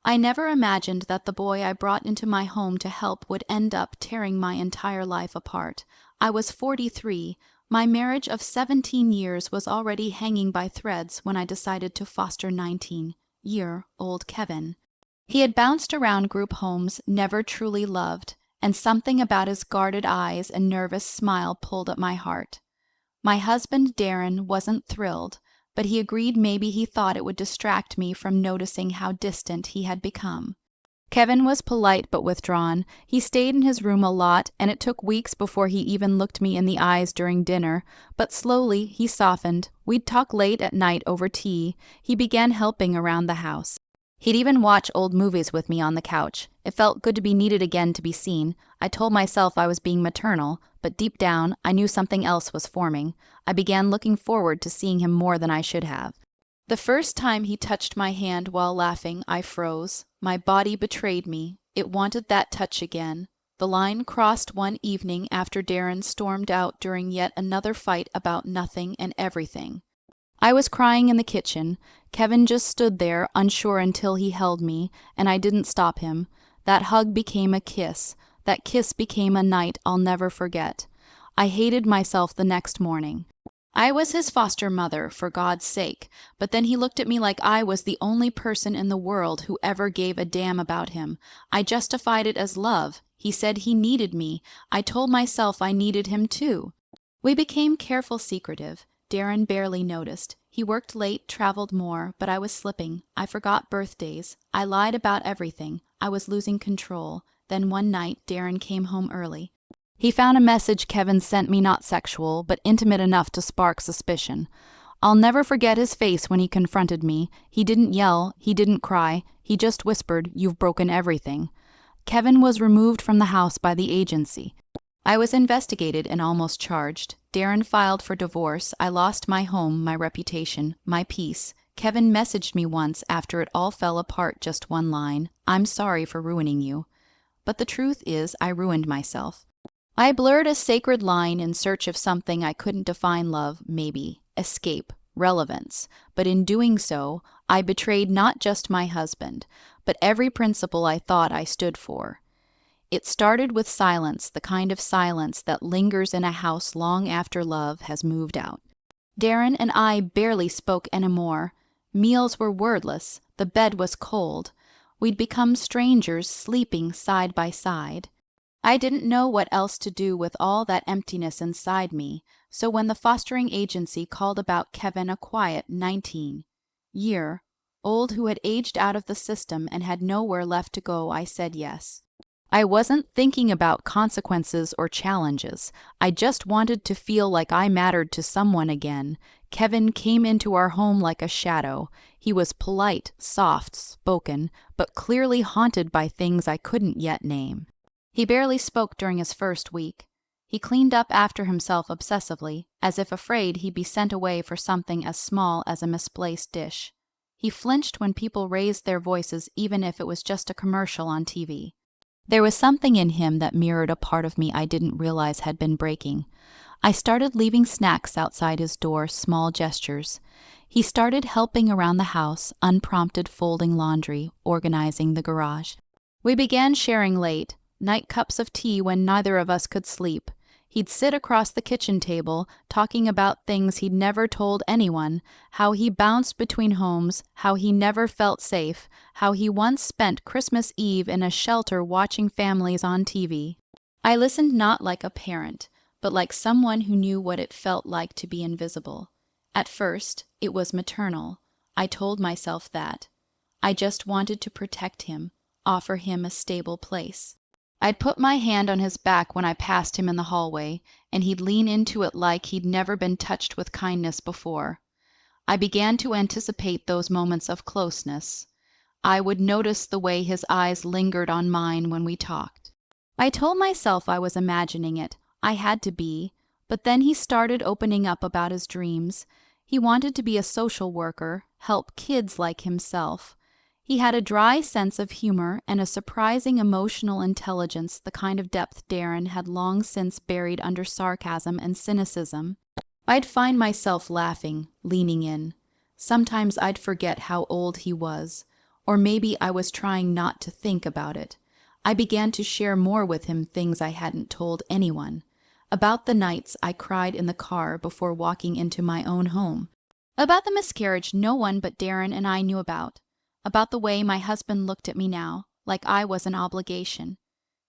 I never imagined that the boy I brought into my home to help would end up tearing my entire life apart. I was 43. My marriage of 17 years was already hanging by threads when I decided to foster 19-year-old Kevin. He had bounced around group homes, never truly loved, and something about his guarded eyes and nervous smile pulled at my heart. My husband, Darren, wasn't thrilled, but he agreed maybe he thought it would distract me from noticing how distant he had become. Kevin was polite but withdrawn. He stayed in his room a lot, and it took weeks before he even looked me in the eyes during dinner, but slowly he softened. We'd talk late at night over tea. He began helping around the house. He'd even watch old movies with me on the couch. It felt good to be needed again, to be seen. I told myself I was being maternal, but deep down, I knew something else was forming. I began looking forward to seeing him more than I should have. The first time he touched my hand while laughing, I froze. My body betrayed me. It wanted that touch again. The line crossed one evening after Darren stormed out during yet another fight about nothing and everything. I was crying in the kitchen. Kevin just stood there, unsure until he held me, and I didn't stop him. That hug became a kiss. That kiss became a night I'll never forget. I hated myself the next morning. I was his foster mother, for God's sake, but then he looked at me like I was the only person in the world who ever gave a damn about him. I justified it as love. He said he needed me. I told myself I needed him too. We became careful secretive. Darren barely noticed. He worked late, traveled more, but I was slipping. I forgot birthdays. I lied about everything. I was losing control. Then one night, Darren came home early. He found a message Kevin sent me, not sexual, but intimate enough to spark suspicion. I'll never forget his face when he confronted me. He didn't yell, he didn't cry, he just whispered, "You've broken everything." Kevin was removed from the house by the agency. I was investigated and almost charged. Darren filed for divorce. I lost my home, my reputation, my peace. Kevin messaged me once after it all fell apart, just one line: "I'm sorry for ruining you." But the truth is, I ruined myself. I blurred a sacred line in search of something I couldn't define: love, maybe, escape, relevance. But in doing so, I betrayed not just my husband, but every principle I thought I stood for. It started with silence, the kind of silence that lingers in a house long after love has moved out. Darren and I barely spoke anymore. Meals were wordless. The bed was cold. We'd become strangers, sleeping side by side. I didn't know what else to do with all that emptiness inside me, so when the fostering agency called about Kevin, a quiet 19-year-old who had aged out of the system and had nowhere left to go, I said yes. I wasn't thinking about consequences or challenges. I just wanted to feel like I mattered to someone again. Kevin came into our home like a shadow. He was polite, soft-spoken, but clearly haunted by things I couldn't yet name. He barely spoke during his first week. He cleaned up after himself obsessively, as if afraid he'd be sent away for something as small as a misplaced dish. He flinched when people raised their voices, even if it was just a commercial on TV. There was something in him that mirrored a part of me I didn't realize had been breaking. I started leaving snacks outside his door, small gestures. He started helping around the house, unprompted, folding laundry, organizing the garage. We began sharing late, night cups of tea when neither of us could sleep. He'd sit across the kitchen table, talking about things he'd never told anyone, how he bounced between homes, how he never felt safe, how he once spent Christmas Eve in a shelter watching families on TV. I listened not like a parent, but like someone who knew what it felt like to be invisible. At first, it was maternal. I told myself that. I just wanted to protect him, offer him a stable place. I'd put my hand on his back when I passed him in the hallway, and he'd lean into it like he'd never been touched with kindness before. I began to anticipate those moments of closeness. I would notice the way his eyes lingered on mine when we talked. I told myself I was imagining it. I had to be. But then he started opening up about his dreams. He wanted to be a social worker, help kids like himself. He had a dry sense of humor and a surprising emotional intelligence, the kind of depth Darren had long since buried under sarcasm and cynicism. I'd find myself laughing, leaning in. Sometimes I'd forget how old he was, or maybe I was trying not to think about it. I began to share more with him things I hadn't told anyone. About the nights I cried in the car before walking into my own home. About the miscarriage no one but Darren and I knew about. About the way my husband looked at me now, like I was an obligation.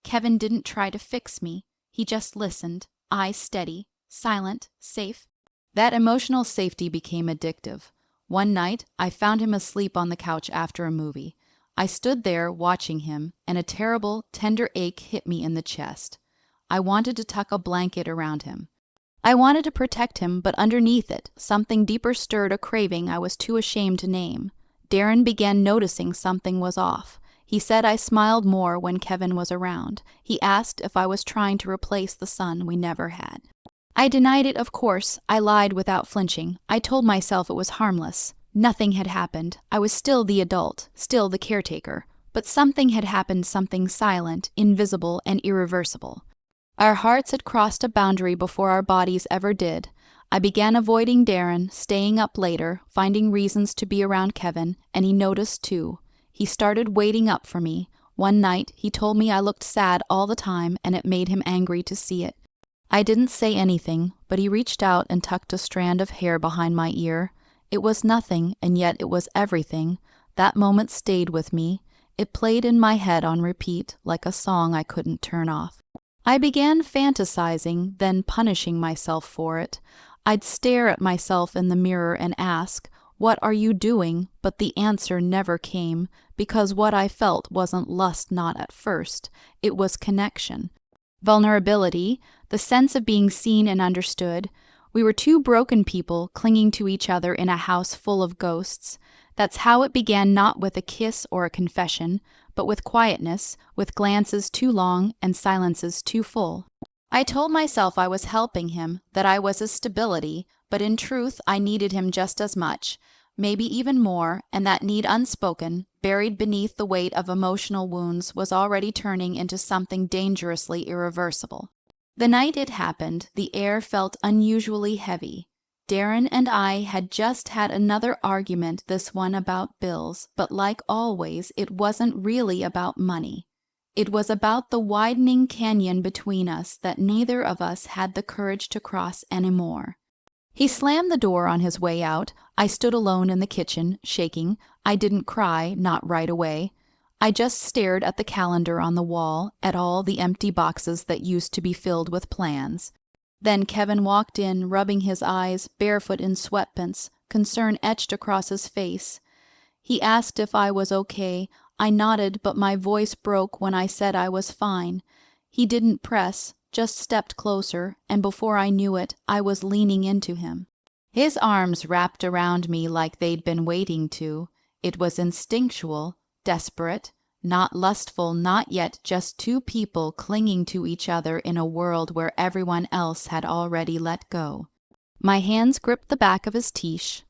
Kevin didn't try to fix me. He just listened, eyes steady, silent, safe. That emotional safety became addictive. One night, I found him asleep on the couch after a movie. I stood there watching him, and a terrible, tender ache hit me in the chest. I wanted to tuck a blanket around him. I wanted to protect him, but underneath it, something deeper stirred a craving I was too ashamed to name. Darren began noticing something was off. He said I smiled more when Kevin was around. He asked if I was trying to replace the son we never had. I denied it, of course. I lied without flinching. I told myself it was harmless. Nothing had happened. I was still the adult, still the caretaker. But something had happened, something silent, invisible, and irreversible. Our hearts had crossed a boundary before our bodies ever did. I began avoiding Darren, staying up later, finding reasons to be around Kevin, and he noticed too. He started waiting up for me. One night, he told me I looked sad all the time, and it made him angry to see it. I didn't say anything, but he reached out and tucked a strand of hair behind my ear. It was nothing, and yet it was everything. That moment stayed with me. It played in my head on repeat, like a song I couldn't turn off. I began fantasizing, then punishing myself for it. I'd stare at myself in the mirror and ask, "What are you doing?" But the answer never came, because what I felt wasn't lust, not at first. It was connection. Vulnerability, the sense of being seen and understood. We were two broken people clinging to each other in a house full of ghosts. That's how it began, not with a kiss or a confession, but with quietness, with glances too long and silences too full. I told myself I was helping him, that I was a stability, but in truth I needed him just as much, maybe even more, and that need unspoken, buried beneath the weight of emotional wounds, was already turning into something dangerously irreversible. The night it happened, the air felt unusually heavy. Darren and I had just had another argument, this one about bills, but like always, it wasn't really about money. It was about the widening canyon between us that neither of us had the courage to cross anymore. He slammed the door on his way out. I stood alone in the kitchen, shaking. I didn't cry, not right away. I just stared at the calendar on the wall, at all the empty boxes that used to be filled with plans. Then Kevin walked in, rubbing his eyes, barefoot in sweatpants, concern etched across his face. He asked if I was okay. I nodded, but my voice broke when I said I was fine. He didn't press, just stepped closer, and before I knew it, I was leaning into him. His arms wrapped around me like they'd been waiting to. It was instinctual, desperate, not lustful, not yet, just two people clinging to each other in a world where everyone else had already let go. My hands gripped the back of his tiche,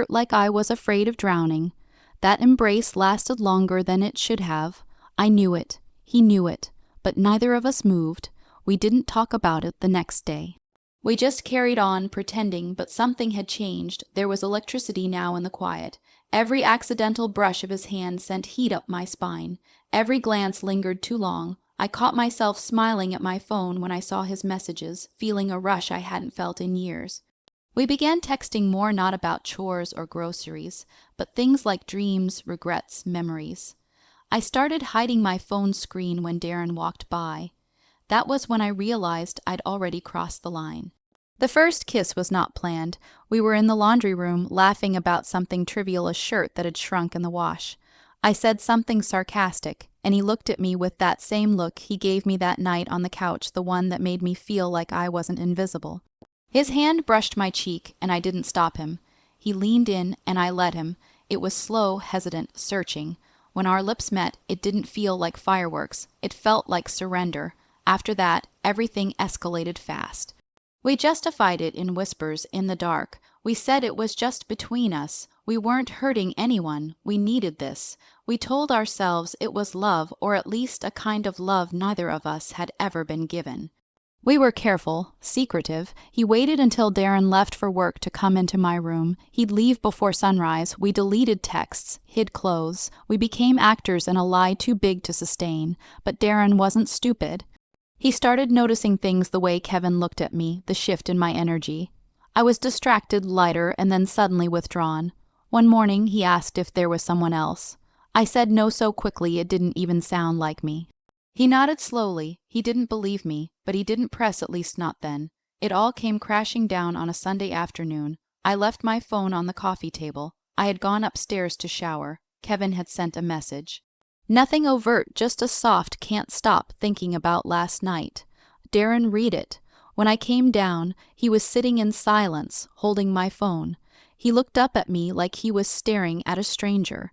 like I was afraid of drowning. That embrace lasted longer than it should have. I knew it. He knew it. But neither of us moved. We didn't talk about it the next day. We just carried on, pretending, but something had changed. There was electricity now in the quiet. Every accidental brush of his hand sent heat up my spine. Every glance lingered too long. I caught myself smiling at my phone when I saw his messages, feeling a rush I hadn't felt in years. We began texting more, not about chores or groceries, but things like dreams, regrets, memories. I started hiding my phone screen when Darren walked by. That was when I realized I'd already crossed the line. The first kiss was not planned. We were in the laundry room, laughing about something trivial, a shirt that had shrunk in the wash. I said something sarcastic, and he looked at me with that same look he gave me that night on the couch, the one that made me feel like I wasn't invisible. His hand brushed my cheek, and I didn't stop him. He leaned in, and I let him. It was slow, hesitant, searching. When our lips met, it didn't feel like fireworks. It felt like surrender. After that, everything escalated fast. We justified it in whispers, in the dark. We said it was just between us. We weren't hurting anyone. We needed this. We told ourselves it was love, or at least a kind of love neither of us had ever been given. We were careful, secretive. He waited until Darren left for work to come into my room. He'd leave before sunrise. We deleted texts, hid clothes. We became actors in a lie too big to sustain. But Darren wasn't stupid. He started noticing things the way Kevin looked at me, the shift in my energy. I was distracted, lighter, and then suddenly withdrawn. One morning, he asked if there was someone else. I said no so quickly it didn't even sound like me. He nodded slowly. He didn't believe me, but he didn't press, at least not then. It all came crashing down on a Sunday afternoon. I left my phone on the coffee table. I had gone upstairs to shower. Kevin had sent a message. Nothing overt, just a soft can't stop thinking about last night. Darren, read it. When I came down, he was sitting in silence, holding my phone. He looked up at me like he was staring at a stranger.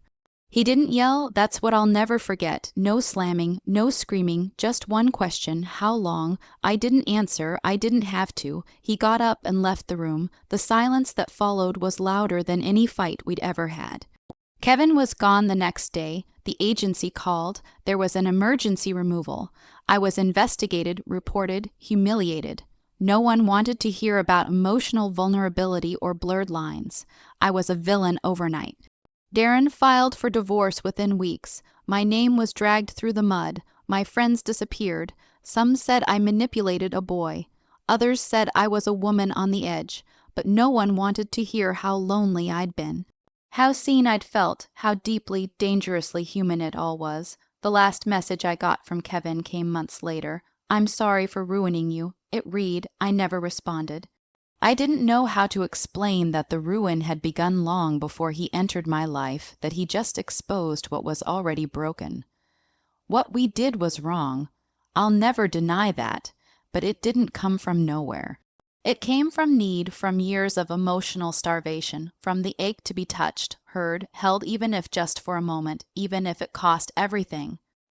He didn't yell. That's what I'll never forget. No slamming, no screaming, just one question: how long? I didn't answer. I didn't have to. He got up and left the room. The silence that followed was louder than any fight we'd ever had. Kevin was gone the next day. The agency called. There was an emergency removal. I was investigated, reported, humiliated. No one wanted to hear about emotional vulnerability or blurred lines. I was a villain overnight. Darren filed for divorce within weeks. My name was dragged through the mud. My friends disappeared. Some said I manipulated a boy. Others said I was a woman on the edge. But no one wanted to hear how lonely I'd been. How seen I'd felt, how deeply, dangerously human it all was. The last message I got from Kevin came months later. I'm sorry for ruining you. It read. I never responded. I didn't know how to explain that the ruin had begun long before he entered my life, that he just exposed what was already broken. What we did was wrong. I'll never deny that, but it didn't come from nowhere. It came from need, from years of emotional starvation, from the ache to be touched, heard, held, even if just for a moment, even if it cost everything.